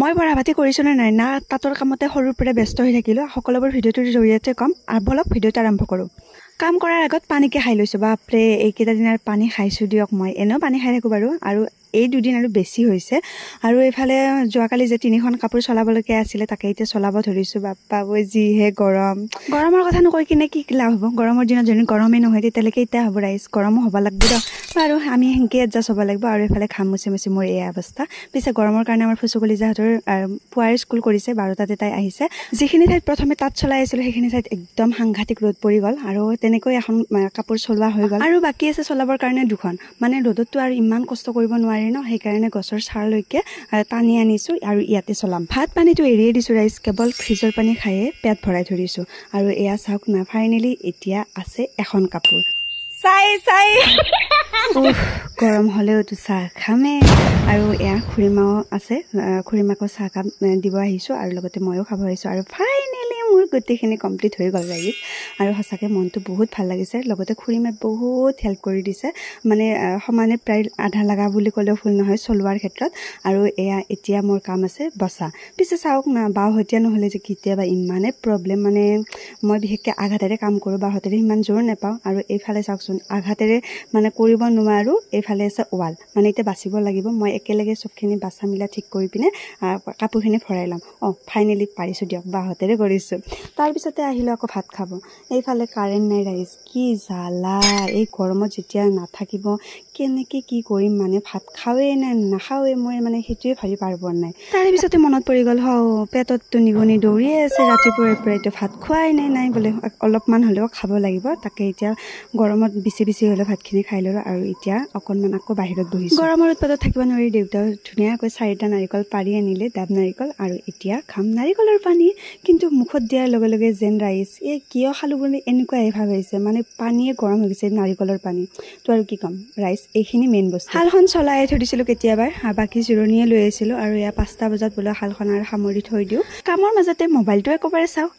মই পঢ়া-পাতি কৰিছো নে নাই না তাতৰ কামতে সৰুৰ পৰা ব্যস্ত হৈ থাকিলো সকলোবোৰ ভিডিঅ'টোৰ জৰিয়তে কম আৰু বলক ভিডিঅ'টো আৰম্ভ কৰো কাম কৰাৰ আগত পানীকে খাই লৈছো বাপৰে এইকেইটা দিনৰ পানী খাইছো দিয়ক মই এনেও পানী খাই থাকো বাৰু আৰু এই দুদিন আৰু বেছি হৈছে আৰু এফালে যোৱাকালি যে তিনিখন কাপোৰ চলাবলকে আছিল তাকে এতিয়া চলাব ধৰিছো বাপ্পা ঐ যিহে গৰমৰ কথা নকৈ কিনে কি লাভ হ'ব গৰমৰ দিনত যদি গৰমে নহয় তেতিয়ালৈকে এতিয়া হ'ব ৰাইজ গৰমো হ'ব লাগিব আৰু আমি হেংকে এডজাষ্ট হ'ব লাগিব আৰু এফালে ঘাম মুছি মোৰ এই অৱস্থা পিছে গৰমৰ কাৰণে আমাৰ ফুচুকলি জাহতৰ পুৱাৰ স্কুল কৰিছে 12টাতে তাই আহিছে যিখিনি ঠাইত প্ৰথমে তাত চলাই আছিল সেইখিনি ঠাইত একদম সাংঘাতিক ৰ'দ পৰি গ'ল আৰু তেনেকৈ এখন কাপোৰ চলোৱা হৈ গ'ল আৰু বাকি আছে চলাবৰ কাৰণে দুখন মানে ৰ'দতটো আৰু ইমান কষ্ট কৰিব নোৱাৰি ন সেইকাৰণে গছৰ ছাৰলৈকে টানি আনিছো আৰু ইয়াতে চলাম ভাত পানীটো এৰিয়ে দিছো ৰাইজ কেৱল ফ্ৰিজৰ পানী খায়ে পেট ভৰাই ধৰিছো আৰু এয়া চাওক না ফাইনেলি এতিয়া আছে এখন কাপোৰ চাই গৰম হলেওতো চাহ খামে আৰু এয়া খুৰীমাও আছে খুৰীমাকো চাহ কাপ দিব আহিছো আৰু লগতে ময়ো খাব আহিছো আৰু ফাইনেলি মোৰ গোটেইখিনি কমপ্লিট হৈ গ'ল ৰাইজ আৰু সঁচাকৈ মনটো বহুত ভাল লাগিছে লগতে খুৰীমাই বহুত হেল্প কৰি দিছে মানে সমানে প্ৰায় আধা লগা বুলি ক'লেও ভুল নহয় চলোৱাৰ ক্ষেত্ৰত আৰু এয়া এতিয়া মোৰ কাম আছে বসা পিছে চাওক না বাহঁতীয়া নহ'লে যে কেতিয়াবা ইমানে প্ৰব্লেম মানে মই বিশেষকৈ আঘাতেৰে কাম কৰোঁ বাহঁতেৰে ইমান জোৰ নাপাওঁ আৰু এইফালে চাওকচোন আঘাতেৰে মানে কৰিব নোৱাৰো এইফালে আছে ৱাল মানে এতিয়া বাচিব লাগিব মই একেলগে চবখিনি বাছা মিলা ঠিক কৰি পিনে কাপোৰখিনি ভৰাই ল'ম ফাইনেলি পাৰিছোঁ দিয়ক বাহঁতেৰে কৰিছোঁ তাৰপিছতে আহিলোঁ আকৌ ভাত খাব এইফালে কাৰেণ্ট নাই ৰাইজ কি জ্বালা এই গৰমত যেতিয়া নাথাকিব কেনেকৈ কি কৰিম মানে ভাত খাওঁৱেই নে নাখাওঁৱেই মই মানে সেইটোৱে ভাবি পাৰ নাই তাৰপিছতে মনত পৰি গ'ল পেটততো নিগনি দৌৰিয়ে আছে ৰাতিপুৱাৰ পৰা এতিয়া ভাত খোৱাই নাই বোলে অলপমান হ'লেও খাব লাগিব তাকে এতিয়া গৰমত বেছি হ'লে ভাতখিনি খাই ল'লোঁ আৰু এতিয়া অকণমান আকৌ বাহিৰত বহিছোঁ গৰমৰ উৎপাতত থাকিব নোৱাৰি দেউতাও ধুনীয়াকৈ 4টা নাৰিকল পাৰি আনিলে ডাব নাৰিকল আৰু এতিয়া খাম নাৰিকলৰ পানী কিন্তু মুখত দিয়াৰ লগে লগে যেন ৰাইজ কিয় খালোঁ বুলি এনেকুৱাই ভাৱ আহিছে মানে পানীয়ে গৰম হৈ গৈছে নাৰিকলৰ পানী তো আৰু কি ক'ম ৰাইজ এইখিনি মেইন বস্তু শালখন চলাই থৈ দিছিলোঁ কেতিয়াবা বাকী জিৰণিয়ে লৈ আহিছিলোঁ আৰু এয়া 5টা বজাত বোলে শালখন আৰু সামৰি থৈ দিওঁ কামৰ মাজতে মোবাইলটো একবাৰে চাওঁ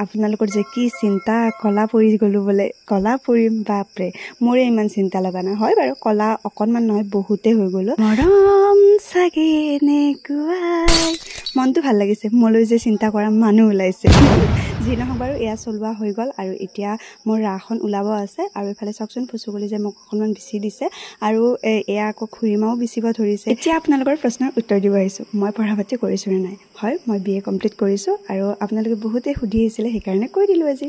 আপোনালোকৰ যে কি চিন্তা কলা পৰি গ'লোঁ বোলে কলা পৰিম বাপৰে মোৰে ইমান চিন্তা লগা নাই হয় বাৰু কলা অকণমান নহয় বহুতে হৈ গ'লো মৰম চাগে নেকুৱাই মনটো ভাল লাগিছে মোলৈ যে চিন্তা কৰা মানুহ ওলাইছে যি নহওক বাৰু এয়া চলোৱা হৈ গ'ল আৰু এতিয়া মোৰ ৰাখন ওলাব আছে আৰু এইফালে চাওকচোন ফুচুকলি যে মোক অকণমান বিচি দিছে আৰু এয়া আকৌ খুৰীমাও বিচিব ধৰিছে এতিয়া আপোনালোকৰ প্ৰশ্নৰ উত্তৰ দিব আহিছোঁ মই পঢ়া-পাতি কৰিছোঁ নে নাই হয় মই BA কমপ্লিট কৰিছোঁ আৰু আপোনালোকে বহুতে সুধি আহিছিলে সেইকাৰণে কৈ দিলোঁ আজি